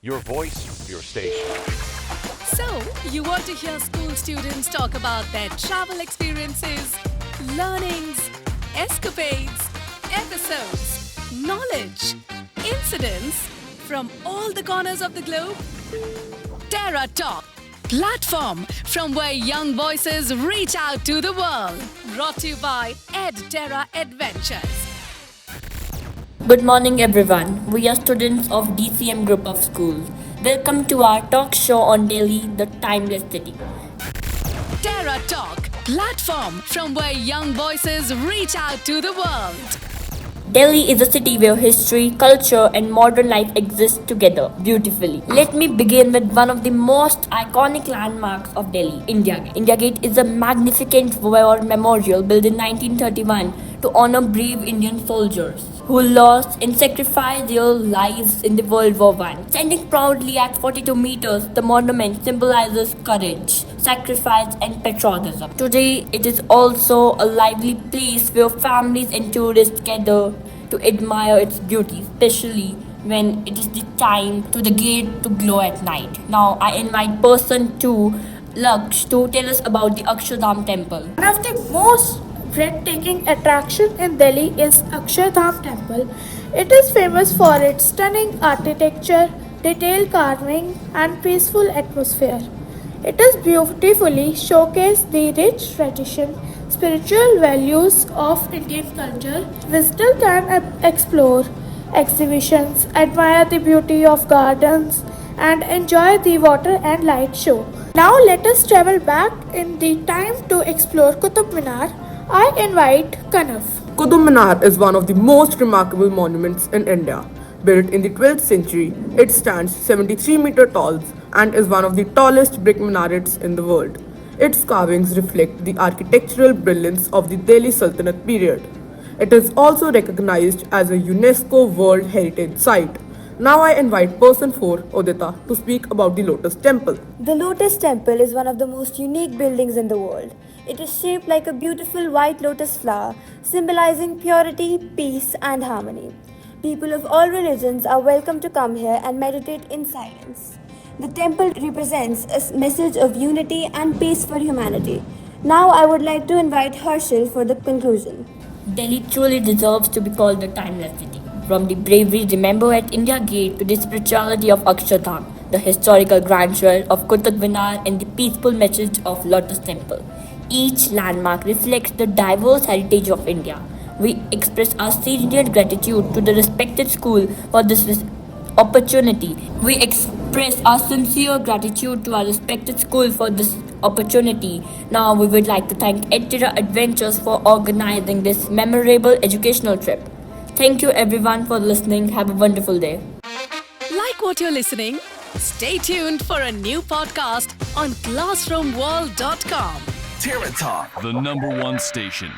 Your voice, your station. So, you want to hear school students talk about their travel experiences, learnings, escapades, episodes, knowledge, incidents from all the corners of the globe? Terra Talk, platform from where young voices reach out to the world. Brought to you by EdTerra Adventures. Good morning, everyone. We are students of DCM Group of Schools. Welcome to our talk show on Delhi, the Timeless City. Terra Talk, platform from where young voices reach out to the world. Delhi is a city where history, culture, and modern life exist together beautifully. Let me begin with one of the most iconic landmarks of Delhi, India Gate. India Gate is a magnificent war memorial built in 1931 to honor brave Indian soldiers who lost and sacrificed their lives in the World War I. Standing proudly at 42 meters, the monument symbolizes courage, sacrifice, and patriotism. Today, it is also a lively place where families and tourists gather to admire its beauty, especially when it is the time to the gate to glow at night. Now, I invite person 2, Laksh, to tell us about the Akshardham temple. One of the most breathtaking attraction in Delhi is Akshardham Temple. It is famous for its stunning architecture, detailed carving, and peaceful atmosphere. It is beautifully showcased the rich tradition, spiritual values of Indian culture. Visitors can explore exhibitions, admire the beauty of gardens, and enjoy the water and light show. Now let us travel back in the time to explore Qutub Minar. I invite Kanaf. Qutub Minar is one of the most remarkable monuments in India. Built in the 12th century, it stands 73 meters tall and is one of the tallest brick minarets in the world. Its carvings reflect the architectural brilliance of the Delhi Sultanate period. It is also recognized as a UNESCO World Heritage Site. Now I invite person 4, Udita, to speak about the Lotus Temple. The Lotus Temple is one of the most unique buildings in the world. It is shaped like a beautiful white lotus flower, symbolizing purity, peace, and harmony. People of all religions are welcome to come here and meditate in silence. The temple represents a message of unity and peace for humanity. Now I would like to invite Harshil for the conclusion. Delhi truly deserves to be called the Timeless City. From the bravery remembered at India Gate to the spirituality of Akshardham, the historical grandeur of Qutub Minar, and the peaceful message of Lotus Temple. Each landmark reflects the diverse heritage of India. We express our sincere gratitude to the respected school for this opportunity. We express our sincere gratitude to our respected school for this opportunity. Now we would like to thank EdTerra Adventures for organizing this memorable educational trip. Thank you everyone for listening. Have a wonderful day. Like what you're listening? Stay tuned for a new podcast on classroomworld.com. Terra Talk, The #1 station.